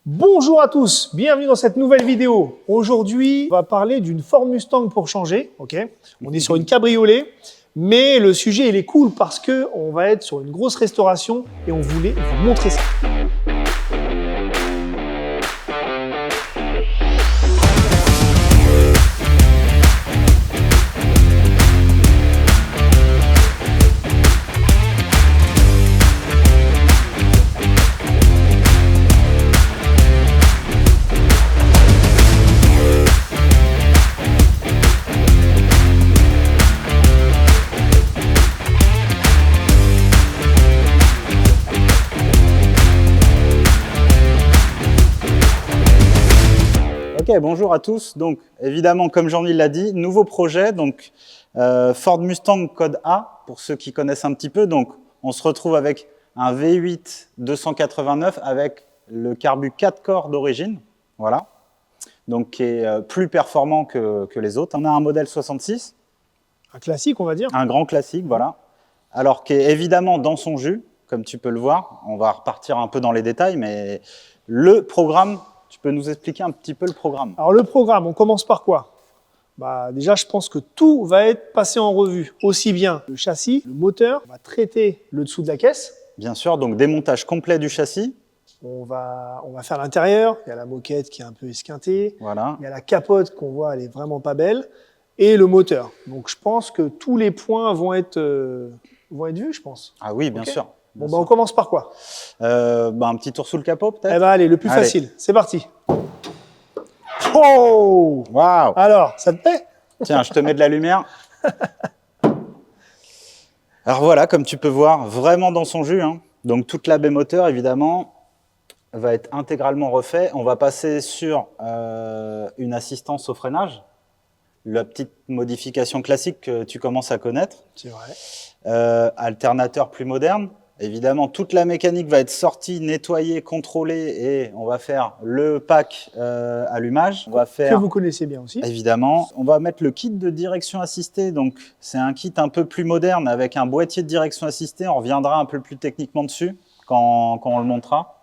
Bonjour à tous, bienvenue dans cette nouvelle vidéo. Aujourd'hui, on va parler d'une Ford Mustang pour changer. Ok, on est sur une cabriolet, mais le sujet il est cool parce que on va être sur une grosse restauration et on voulait vous montrer ça. Ok, bonjour à tous. Donc, évidemment, comme Jean-Yves l'a dit, nouveau projet. Donc, Ford Mustang Code A, pour ceux qui connaissent un petit peu. Donc, on se retrouve avec un V8 289 avec le carbu 4 corps d'origine. Voilà. Donc, qui est plus performant que les autres. On a un modèle 66. Un classique, on va dire. Un grand classique, voilà. Alors, qui est évidemment dans son jus, comme tu peux le voir. On va repartir un peu dans les détails, mais le programme... Tu peux nous expliquer un petit peu le programme? Alors le programme, on commence par quoi? Déjà, je pense que tout va être passé en revue. Aussi bien le châssis, le moteur, on va traiter le dessous de la caisse. Bien sûr, donc démontage complet du châssis. On va faire l'intérieur. Il y a la moquette qui est un peu esquintée. Voilà. Il y a la capote qu'on voit, elle est vraiment pas belle. Et le moteur. Donc je pense que tous les points vont être vus, je pense. Ah oui, bien sûr. Bon, on commence par quoi? Un petit tour sous le capot, peut-être? Eh ben, allez, le plus facile. C'est parti. Oh! Waouh! Alors, ça te plaît? Tiens, je te mets de la lumière. Alors voilà, comme tu peux voir, vraiment dans son jus. Hein. Donc toute la baie moteur, évidemment, va être intégralement refait. On va passer sur une assistance au freinage. La petite modification classique que tu commences à connaître. C'est vrai. Alternateur plus moderne. Évidemment, toute la mécanique va être sortie, nettoyée, contrôlée et on va faire le pack allumage. On va faire, que vous connaissez bien aussi. Évidemment. On va mettre le kit de direction assistée. Donc, c'est un kit un peu plus moderne avec un boîtier de direction assistée. On reviendra un peu plus techniquement dessus quand on le montrera.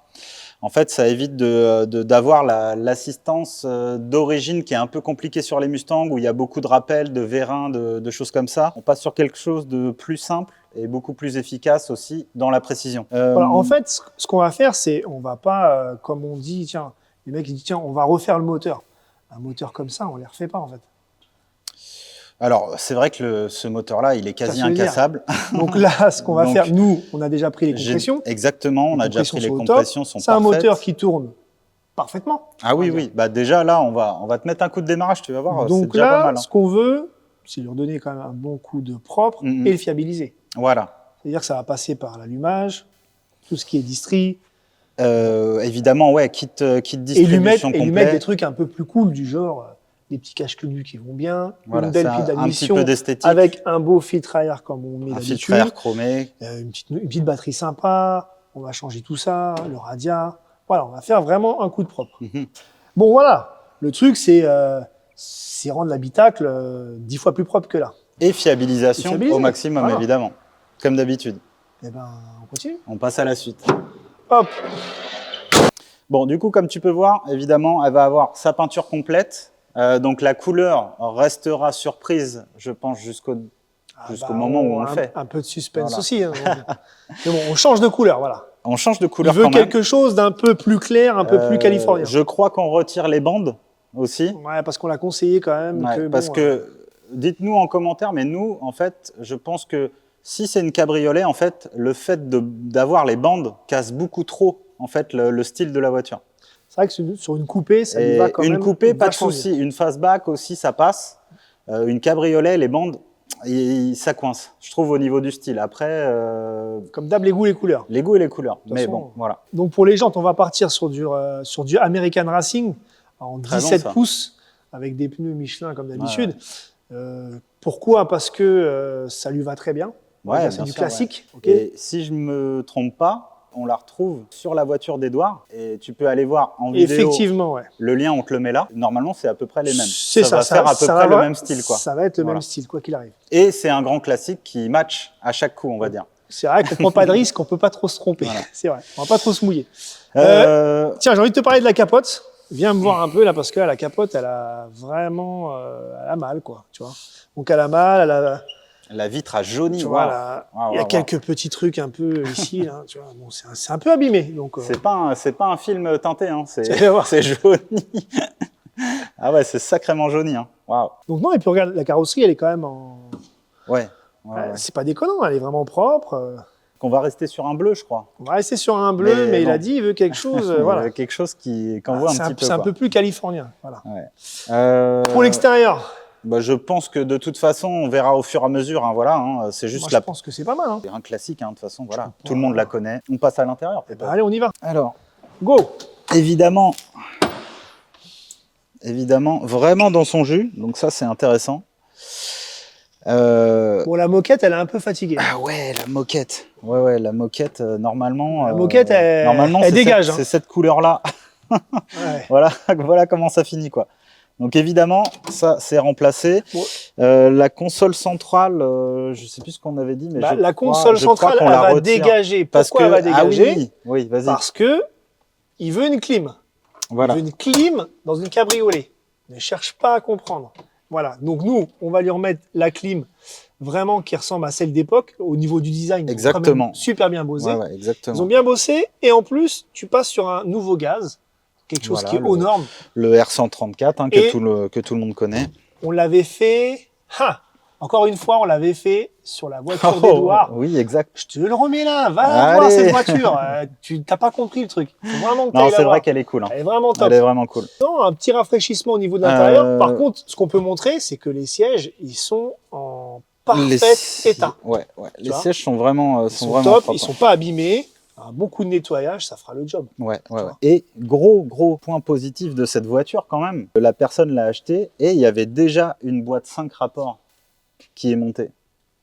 En fait, ça évite d'avoir l'assistance d'origine qui est un peu compliquée sur les Mustangs où il y a beaucoup de rappels, de vérins, de choses comme ça. On passe sur quelque chose de plus simple et beaucoup plus efficace aussi dans la précision. Voilà, en fait, ce qu'on va faire, c'est, on va pas, comme on dit, tiens, les mecs ils disent, tiens, on va refaire le moteur. Un moteur comme ça, on ne les refait pas en fait. Alors, c'est vrai que ce moteur-là, il est quasi incassable. Donc là, ce qu'on va faire, nous, on a déjà pris les compressions. Exactement, on a déjà pris les compressions, sont parfaites. C'est un moteur qui tourne parfaitement. Ah oui, oui. Déjà là, on va te mettre un coup de démarrage, tu vas voir. Donc là, pas mal, hein. Ce qu'on veut, c'est lui redonner quand même un bon coup de propre et le fiabiliser. Voilà. C'est-à-dire que ça va passer par l'allumage, tout ce qui est distri. Évidemment, ouais, kit distribution complet. Et lui mettre des trucs un peu plus cool, du genre des petits cache-culbus qui vont bien, voilà, une belle pile d'admission d'esthétique avec un beau filtre à air comme on met d'habitude. Un filtre à air chromé. Une petite batterie sympa. On va changer tout ça, le radiat. Voilà, on va faire vraiment un coup de propre. Bon, voilà. Le truc, c'est rendre l'habitacle 10 fois plus propre que là. Et fiabilisation au maximum, voilà. Évidemment. Comme d'habitude. Eh ben, on continue. On passe à la suite. Hop. Bon, du coup, comme tu peux voir, évidemment, elle va avoir sa peinture complète. Donc, la couleur restera surprise, je pense, jusqu'au moment où on le fait. Un peu de suspense aussi. Hein. Mais bon, on change de couleur, voilà. On change de couleur. Il veut quelque chose d'un peu plus clair, un peu plus californien. Je crois qu'on retire les bandes aussi. Ouais, parce qu'on l'a conseillé quand même. Ouais, dites-nous en commentaire, mais nous, en fait, je pense que si c'est une cabriolet, en fait, le fait d'avoir les bandes casse beaucoup trop, en fait, le style de la voiture. C'est vrai que sur une coupée, ça lui va quand même. Une coupée, pas de souci. Une fastback aussi, ça passe. Une cabriolet, les bandes, ça coince. Je trouve au niveau du style. Après, comme d'hab, les goûts et les couleurs. Les goûts et les couleurs. Mais bon, voilà. Donc pour les jantes, on va partir sur du American Racing en 17 pouces avec des pneus Michelin comme d'habitude. Pourquoi? Parce que ça lui va très bien. Ouais, c'est du classique. Ouais. Okay. Et si je me trompe pas, on la retrouve sur la voiture d'Edouard et tu peux aller voir en vidéo. Effectivement, ouais. Le lien, on te le met là. Normalement, c'est à peu près les mêmes. C'est ça. Va faire à peu près le même style, quoi. Ça va être le même style, quoi qu'il arrive. Et c'est un grand classique qui match à chaque coup, on va dire. C'est vrai qu'on prend pas de risque, on peut pas trop se tromper. Voilà. C'est vrai, on va pas trop se mouiller. Tiens, j'ai envie de te parler de la capote. Viens me voir un peu là, parce que la capote, elle a vraiment, elle a mal, quoi, tu vois. Donc elle a mal, elle a, la vitre a jauni. tu Wow. vois, là, Wow, il y a wow, quelques petits trucs un peu ici, là, tu vois. Bon, c'est un peu abîmé, donc. C'est pas un film teinté, hein. Tu vas voir. C'est jauni. Ah ouais, c'est sacrément jauni, hein. Waouh. Donc non, et puis regarde, la carrosserie, elle est quand même en. Ouais. C'est pas déconnant, elle est vraiment propre. Qu'on va rester sur un bleu, je crois. On va rester sur un bleu, mais il bon. a dit il veut quelque chose, Il voilà. y a quelque chose qu'on voit un petit peu. C'est un quoi. peu plus californien, voilà. Ouais. Pour l'extérieur. Bah, je pense que de toute façon, on verra au fur et à mesure. Hein, voilà, hein, c'est juste Moi, je pense que c'est pas mal. Hein. C'est un classique, hein, de toute façon. Voilà, tout le monde la connaît. On passe à l'intérieur. Bah, allez, on y va. Alors, go. Évidemment, vraiment dans son jus. Donc ça, c'est intéressant. Bon, la moquette, elle est un peu fatiguée. Ah ouais, la moquette. Ouais, la moquette, normalement. La moquette, elle dégage. C'est cette couleur-là. Ouais. voilà comment ça finit, quoi. Donc évidemment, ça c'est remplacé. Bon. La console centrale, je sais plus ce qu'on avait dit, mais la console centrale, elle va dégager. Pourquoi elle va dégager? Oui, vas-y. Parce que il veut une clim. Voilà. Il veut une clim dans une cabriolet. Ne cherche pas à comprendre. Voilà. Donc nous, on va lui remettre la clim vraiment qui ressemble à celle d'époque au niveau du design. Exactement. Quand même super bien bossé. Ouais, exactement. Ils ont bien bossé et en plus, tu passes sur un nouveau gaz, quelque chose qui est aux normes. Le R134 hein, que tout le monde connaît. On l'avait fait. Encore une fois, on l'avait fait sur la voiture d'Edouard. Oui, exact. Je te le remets là, va voir cette voiture. Tu n'as pas compris le truc. Faut vraiment que non, c'est vrai qu'elle est cool. Hein. Elle est vraiment top. Elle est vraiment cool. Non, un petit rafraîchissement au niveau de l'intérieur. Par contre, ce qu'on peut montrer, c'est que les sièges, ils sont en parfait état. Ouais. Les sièges sont vraiment, sont top. Propres. Ils sont pas abîmés. Beaucoup de nettoyage, ça fera le job. Ouais. Et gros point positif de cette voiture quand même, la personne l'a achetée et il y avait déjà une boîte 5 rapports qui est montée.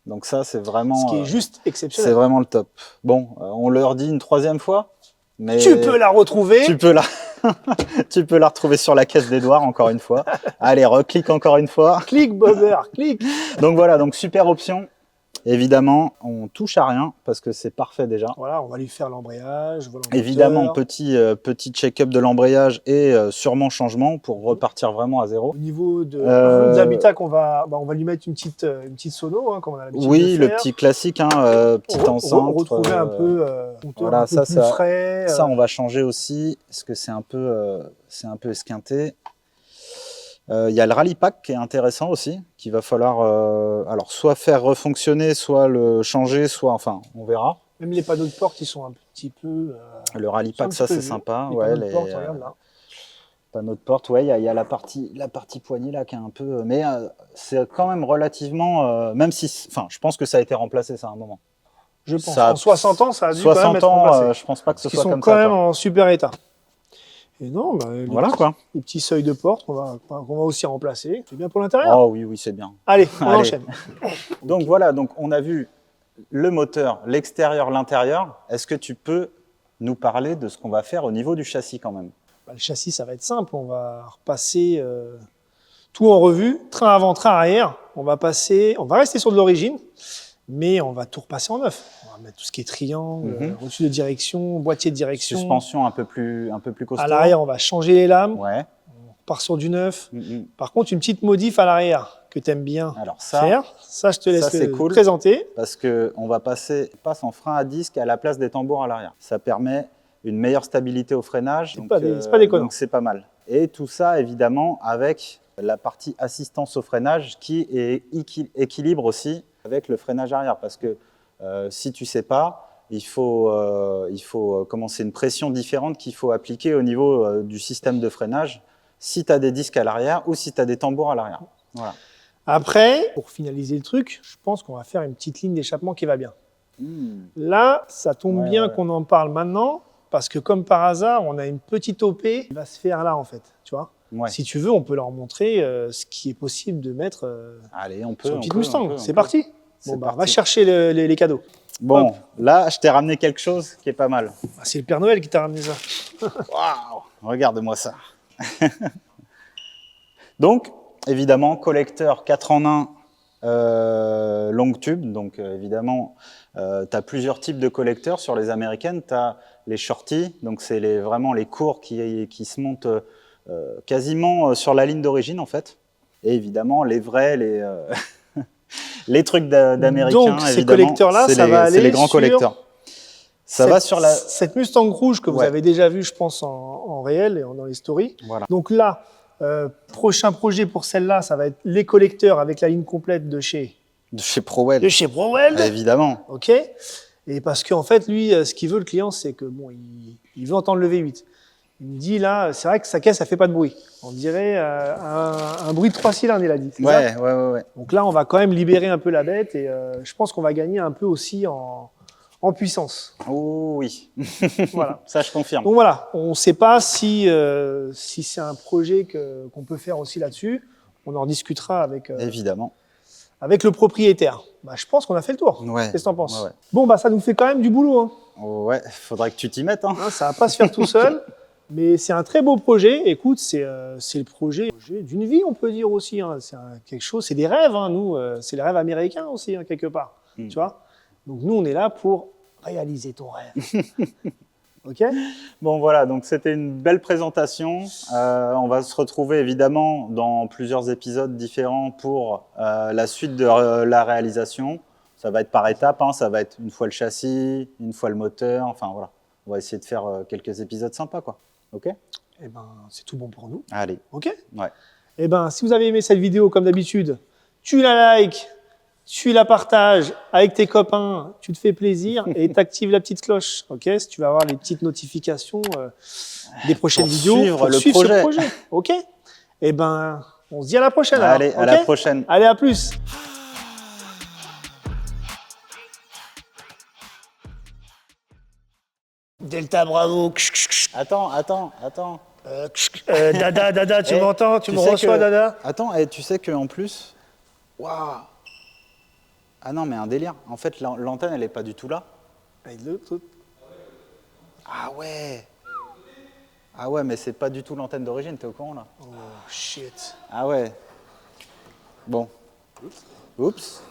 Donc ça, c'est vraiment... Ce qui est juste exceptionnel. C'est vraiment le top. Bon, on leur dit une troisième fois, mais... Tu peux la retrouver. Tu peux la retrouver sur la caisse d'Edouard, encore une fois. Allez, reclique encore une fois. Clique, Bobber, clique. Donc voilà, donc super option. Évidemment, on touche à rien parce que c'est parfait déjà. Voilà, on va lui faire l'embrayage. Évidemment, petit check-up de l'embrayage et sûrement changement pour repartir vraiment à zéro. Au niveau de l'habitat, on va lui mettre une petite sono, hein, comme on a l'habitude de faire. Le petit classique, hein, petite enceinte. Retrouver un peu voilà, un peu plus frais. Ça, on va changer aussi parce que c'est un peu esquinté. Il y a le rallye pack qui est intéressant aussi, qu'il va falloir alors soit faire refonctionner, soit le changer, soit enfin on verra. Même les panneaux de porte, ils sont un petit peu. Le rallye pack, ça c'est sympa. Les panneaux de porte, regarde là. Panneaux de porte, ouais, il y a la partie poignée là qui est un peu, mais c'est quand même relativement, même si, enfin, je pense que ça a été remplacé ça à un moment. Je pense. En 60 ans, ça a dû 60 quand même être ans, remplacé. je pense pas que ce soit comme ça. Ils sont quand même en super état. Et non, voilà quoi. Les petits seuils de porte qu'on va aussi remplacer. C'est bien pour l'intérieur. Oh oui, c'est bien. Allez, on enchaîne. Donc voilà, donc on a vu le moteur, l'extérieur, l'intérieur. Est-ce que tu peux nous parler de ce qu'on va faire au niveau du châssis quand même? Le châssis, ça va être simple. On va repasser tout en revue, train avant, train arrière. On va rester sur de l'origine, mais on va tout repasser en neuf. On va mettre tout ce qui est triangle, reçu de direction, boîtier de direction. Suspension un peu plus costaud. À l'arrière, on va changer les lames. Ouais. On repart sur du neuf. Par contre, une petite modif à l'arrière que tu aimes bien faire. Ça, je te laisse cool présenter. Parce qu'on passe en frein à disque à la place des tambours à l'arrière. Ça permet une meilleure stabilité au freinage. C'est pas déconnant. Donc c'est pas mal. Et tout ça, évidemment, avec la partie assistance au freinage qui équilibre aussi avec le freinage arrière. Parce que si tu sais pas, il faut commencer une pression différente qu'il faut appliquer au niveau du système de freinage si tu as des disques à l'arrière ou si tu as des tambours à l'arrière. Voilà. Après, pour finaliser le truc, je pense qu'on va faire une petite ligne d'échappement qui va bien. Là, ça tombe bien qu'on en parle maintenant, parce que comme par hasard, on a une petite OP qui va se faire là, en fait. Tu vois ? Si tu veux, on peut leur montrer ce qui est possible de mettre Allez, on peut, sur une petite Mustang. C'est parti. Bon, parti. Va chercher les cadeaux. Bon, hop. Là, je t'ai ramené quelque chose qui est pas mal. C'est le Père Noël qui t'a ramené ça. Waouh, regarde-moi ça. Donc, évidemment, collecteur 4 en 1 longue tube. Donc, évidemment, Tu as plusieurs types de collecteurs. Sur les américaines, tu as les shorties, donc c'est vraiment les cours qui se montent quasiment sur la ligne d'origine, en fait. Et évidemment, les vrais, les trucs d'américains, Donc, ces collecteurs-là, ça va aller c'est les grands sur collecteurs. Ça va sur la... Cette Mustang rouge que vous Ouais. avez déjà vue, je pense, en réel et dans les stories. Voilà. Donc là, prochain projet pour celle-là, ça va être les collecteurs avec la ligne complète de chez Prowell. Prowell. Évidemment. OK. Et parce qu'en fait, lui, ce qu'il veut, le client, c'est que bon, il veut entendre le V8. Il me dit là, c'est vrai que sa caisse, ça fait pas de bruit. On dirait un bruit de 3 cylindres, il a dit. Ouais. Donc là, on va quand même libérer un peu la bête et je pense qu'on va gagner un peu aussi en puissance. Oh oui. Voilà. Ça, je confirme. Donc voilà, on ne sait pas si c'est un projet qu'on peut faire aussi là-dessus. On en discutera Évidemment. avec le propriétaire. Bah, je pense qu'on a fait le tour. Ouais. Qu'est-ce que tu en penses? Ouais. Bon, bah, ça nous fait quand même du boulot. Hein. Ouais, faudrait que tu t'y mettes. Hein. Hein, ça ne va pas se faire tout seul. Mais c'est un très beau projet. Écoute, c'est le projet d'une vie, on peut dire aussi. Hein. C'est quelque chose, c'est des rêves. Hein, nous, c'est les rêves américains aussi, hein, quelque part. Tu vois. Donc nous, on est là pour réaliser ton rêve. OK? Bon, voilà, donc c'était une belle présentation. On va se retrouver évidemment dans plusieurs épisodes différents pour la suite de la réalisation. Ça va être par étapes, hein. Ça va être une fois le châssis, une fois le moteur. Enfin voilà, on va essayer de faire quelques épisodes sympas, quoi. OK? Eh ben, c'est tout bon pour nous. Allez. OK? Ouais. Eh ben, si vous avez aimé cette vidéo, comme d'habitude, tu la likes, tu la partages avec tes copains, tu te fais plaisir et tu actives la petite cloche. OK? Si tu vas avoir les petites notifications des prochaines vidéos suivre le suivre projet. ce projet. OK? Eh ben, on se dit à la prochaine. Allez, alors, à OK? la prochaine. Allez, à plus. Delta Bravo. Attends. Dada, tu Eh, m'entends? Tu me sais reçois, que- Dada? Attends, et tu sais qu'en plus... Waouh! Ah non, mais un délire. En fait, l'antenne, elle n'est pas du tout là. Ah ouais! Ah ouais, mais c'est pas du tout l'antenne d'origine, t'es au courant là? Oh shit. Ah ouais. Bon. Oups.